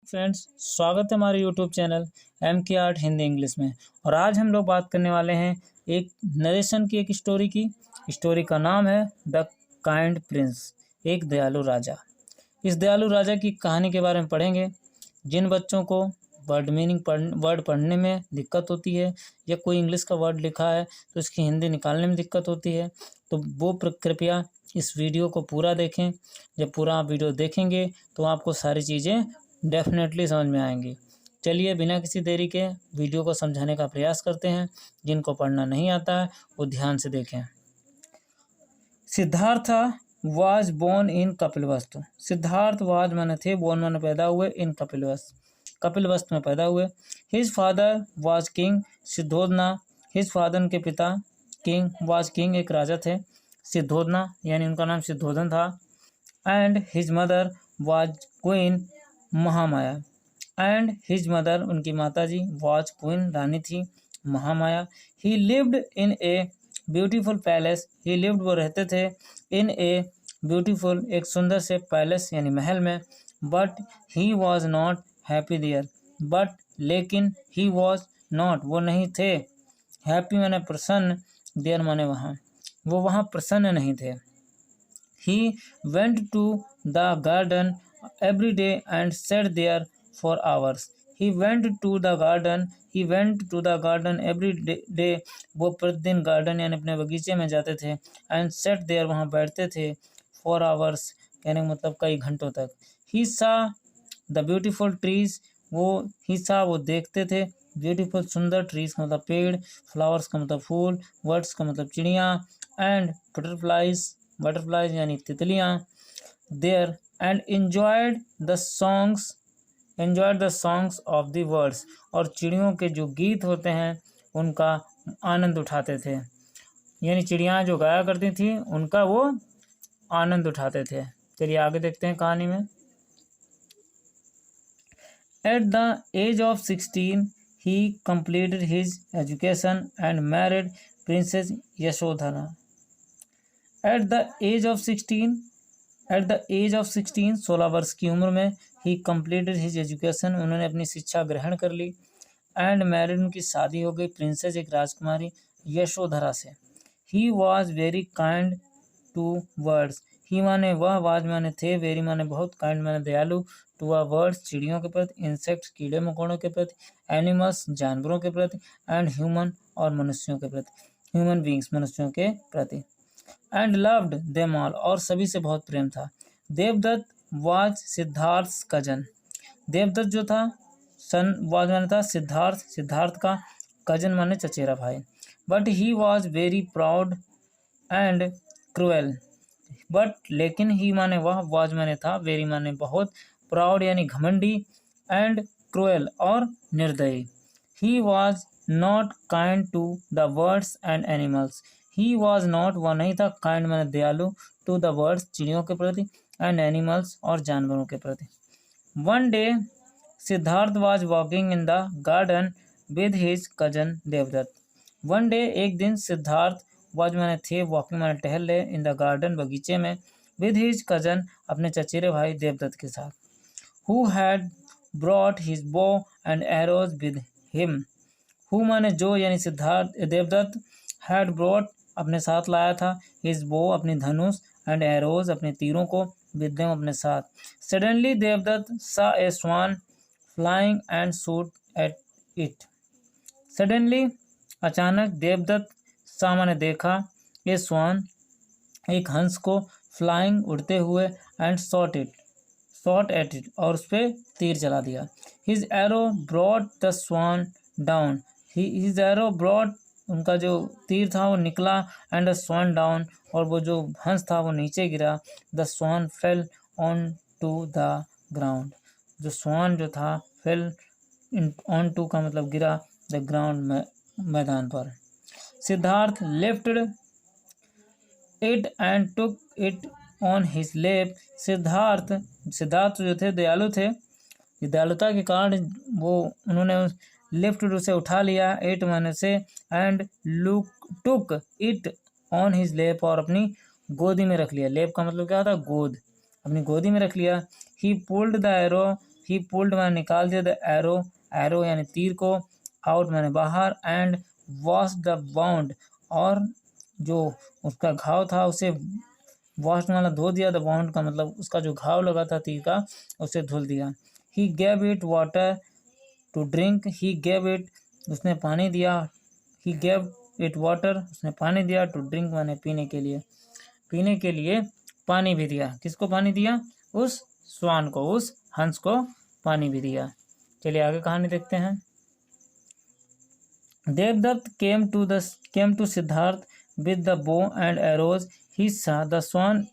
Friends, स्वागत है हमारे यूट्यूब चैनल एम के आर्ट हिंदी इंग्लिश में। और आज हम लोग बात करने वाले हैं एक नरेशन की, एक स्टोरी की। स्टोरी का नाम है द काइंड प्रिंस, एक दयालु राजा। इस दयालु राजा की कहानी के बारे में पढ़ेंगे। जिन बच्चों को वर्ड पढ़ने में दिक्कत होती है या कोई इंग्लिश का वर्ड लिखा है तो इसकी हिंदी निकालने में दिक्कत होती है, तो वो कृपया इस वीडियो को पूरा देखें। जब पूरा आप वीडियो देखेंगे तो आपको सारी चीज़ें डेफिनेटली समझ में आएंगी। चलिए बिना किसी देरी के वीडियो को समझाने का प्रयास करते हैं। जिनको पढ़ना नहीं आता है वो ध्यान से देखें। Siddhartha was born in Kapilavastu. Siddhartha was माने थे, बोर्न माने पैदा हुए, इन कपिलवस्तु में पैदा हुए। His father was king Suddhodana. His father के पिता किंग वाज किंग एक राजा थे, सिद्धोधना यानी उनका नाम सिद्धोधन था। And his mother was queen Mahamaya. And his mother उनकी माताजी वाज क्वीन रानी थी, महामाया। ही lived in a beautiful palace. He lived वो रहते थे, इन ए ब्यूटीफुल एक सुंदर से पैलेस यानी महल में। But he was not happy there. But लेकिन ही वॉज नॉट वो नहीं थे, हैप्पी माने प्रसन्न, देयर माने वहाँ, वो वहाँ प्रसन्न नहीं थे। He went to the garden every day and sat there for hours. He went to the garden. He went to the garden every day. वो प्रतिदिन गार्डन यानी अपने बगीचे में जाते थे। and sat there वहाँ बैठते थे for hours कहने का मतलब कई घंटों तक। He saw the beautiful trees. he saw वो देखते थे, beautiful सुंदर trees का मतलब पेड़, flowers का मतलब फूल, birds का मतलब चिड़िया, and butterflies यानी तितलियाँ, there and enjoyed the songs of the birds और चिड़ियों के जो गीत होते हैं उनका आनंद उठाते थे, यानी चिड़ियाँ जो गाया करती थी उनका वो आनंद उठाते थे। चलिए आगे देखते हैं कहानी में। At the age of 16 he completed his education and married Princess Yashodhara. At the age of 16 16 वर्ष की उम्र में ही कंप्लीटेड हिज एजुकेशन उन्होंने अपनी शिक्षा ग्रहण कर ली। एंड मैरिड उनकी शादी हो गई प्रिंसेस एक राजकुमारी यशोधरा से। He was very kind to words. He माने वह, वाज माने थे, वेरी माने बहुत, काइंड माने दयालु, टू अ वर्ड्स चिड़ियों के प्रति, इंसेक्ट्स कीड़े मकोड़ों के प्रति, एनिमल्स जानवरों के प्रति, एंड ह्यूमन और मनुष्यों के प्रति, ह्यूमन बींग्स मनुष्यों के प्रति। एंड लव्ड देम ऑल और सभी से बहुत प्रेम था। Devadatta was Siddhartha cousin. देवदत्त जो था सन वाज माने था सिद्धार्थ का, कजन माने चचेरा भाई। But he was very proud and cruel. But लेकिन ही माने वह, वाज माने था, वेरी माने बहुत, प्राउड यानी घमंडी, एंड क्रूएल और निर्दयी। He was not kind to the birds and animals. He was not वह नहीं था, काइंड माने दयालु, टू द बर्ड्स चिड़ियों के प्रति, एंड एनिमल्स और जानवरों के प्रति। One day Siddhartha was walking in the garden with his cousin Devadatta. One day एक दिन सिद्धार्थ वाज माने थे, वॉकिंग माने टहल रहे, इन द गार्डन बगीचे में, विद हिज कजन अपने चचेरे भाई देवदत्त के साथ। Who had brought his bow and arrows with him. Who माने जो यानी सिद्धार्थ देवदत्त, हैड ब्रॉट अपने साथ लाया था, हिज बो अपनी धनुष, एंड एरोज अपने तीरों को, विद देम अपने साथ। Suddenly Devadatta saw a swan flying and shoot at it. Suddenly अचानक, देवदत्त सा माने देखा, ए स्वान एक हंस को, फ्लाइंग उड़ते हुए, एंड शॉट एट इट और उस पर तीर चला दिया। His arrow brought the swan down. His arrow brought उनका जो तीर था वो निकला, एंड द स्वान डाउन और वो जो हंस था वो नीचे गिरा। The swan fell on to the ground. जो स्वान जो था फेल ऑन टू का मतलब गिरा, द ग्राउंड मैदान पर। Siddharth lifted it and took it on his लेप। सिद्धार्थ जो थे दयालु थे, दयालुता के कारण वो उन्होंने लिफ्ट उसे उठा लिया, इट माने से, and took it on his लेप और अपनी गोदी में रख लिया। लेप का मतलब क्या होता है, गोद, अपनी गोदी में रख लिया। ही pulled the arrow he pulled मैंने निकाल दिया द एरो यानी तीर को, आउट मैंने बाहर, एंड वॉश द वाउंड और जो उसका घाव था उसे वॉश मतलब धो दिया, द वाउंड का मतलब उसका जो घाव लगा था तीर का उसे धुल दिया। He gave it water to drink, he gave it उसने पानी दिया, ही गेव इट वाटर उसने पानी दिया, टू ड्रिंक मैंने पीने के लिए पानी भी दिया। किसको पानी दिया? उस स्वान को, उस हंस को पानी भी दिया। चलिए आगे कहानी देखते हैं। Devdutt came to Siddharth with the bow and arrows. He saw the swan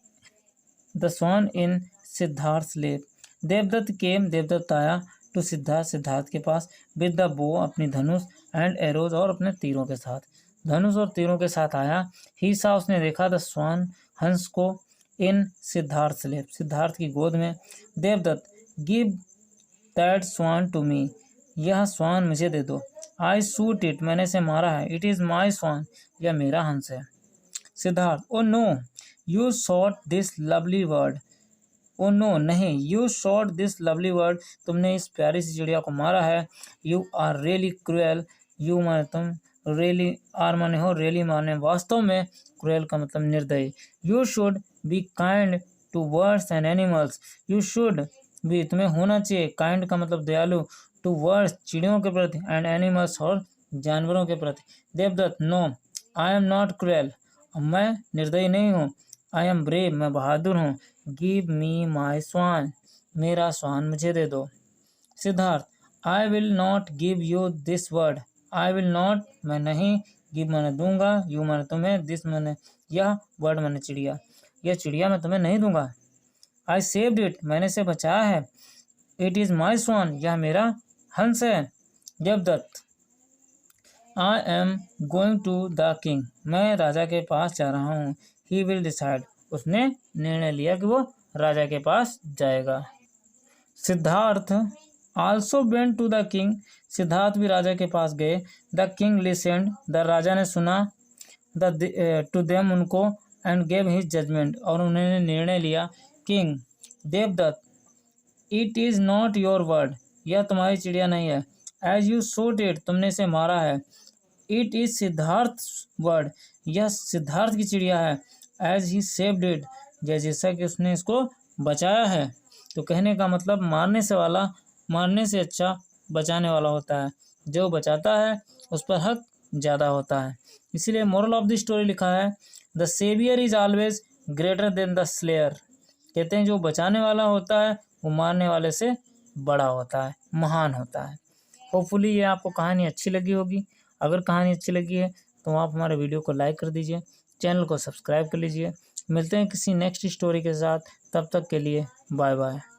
in Siddharth's lap. Devdutt आया टू सिद्धार्थ के पास, विद द बो अपनी धनुष, एंड एरोज और अपने तीरों के साथ, धनुष और तीरों के साथ आया। ही सा उसने देखा द स्वान हंस को, इन सिद्धार्थ लेप सिद्धार्थ की गोद में। Devadatta give that swan to me, यह स्वान मुझे दे दो। आई शूट इट मैंने इसे मारा है, इट इज माई स्वान यह मेरा हंस है। Siddhartha oh no you shot this lovely bird, oh no नहीं, you shot this lovely bird तुमने इस प्यारी सी चिड़िया को मारा है। You are really cruel, you माने तुम, रियली आर माने हो, रियली माने वास्तव में, क्रूएल का मतलब निर्दयी। You should be kind to birds and animals, you should भी तुम्हें होना चाहिए, काइंड का मतलब दयालु, टू बर्ड्स चिड़ियों के प्रति, एंड एनिमल्स और जानवरों के प्रति। Devadatta no I am not cruel, मैं निर्दयी नहीं हूँ, आई एम ब्रेव मैं बहादुर हूँ, गिव मी माई स्वान मेरा स्वान मुझे दे दो। Siddharth I will not give you this word, I will not मैं नहीं, गिव मैंने दूंगा, यू मैंने तुम्हें, दिस मैंने यह, वर्ड मैंने चिड़िया, यह चिड़िया मैं तुम्हें नहीं दूंगा। आई सेव्ड इट मैंने इसे बचाया है, इट इज़ माई स्वान यह मेरा हंस है। Devadatta I am going to the king मैं राजा के पास जा रहा हूँ। ही विल डिसाइड उसने निर्णय लिया कि वो राजा के पास जाएगा। Siddhartha also went to the king Siddhartha भी राजा के पास गए। द किंग लिसेंड द राजा ने सुना, द टू देम उनको, एंड गेव हिज जजमेंट और उन्होंने निर्णय लिया। King Devadatta it is not your bird यह तुम्हारी चिड़िया नहीं है, एज यू शॉट इट तुमने इसे मारा है, इट इज सिद्धार्थ वर्ड यह सिद्धार्थ की चिड़िया है, एज ही सेव्ड इट जैसा कि उसने इसको बचाया है। तो कहने का मतलब मारने से अच्छा बचाने वाला होता है, जो बचाता है उस पर हक ज़्यादा होता है। इसीलिए मोरल ऑफ द स्टोरी लिखा है the saviour is always greater than the slayer, कहते हैं जो बचाने वाला होता है वो मारने वाले से बड़ा होता है, महान होता है। होपफुली ये आपको कहानी अच्छी लगी होगी। अगर कहानी अच्छी लगी है तो आप हमारे वीडियो को लाइक कर दीजिए, चैनल को सब्सक्राइब कर लीजिए। मिलते हैं किसी नेक्स्ट स्टोरी के साथ, तब तक के लिए बाय बाय।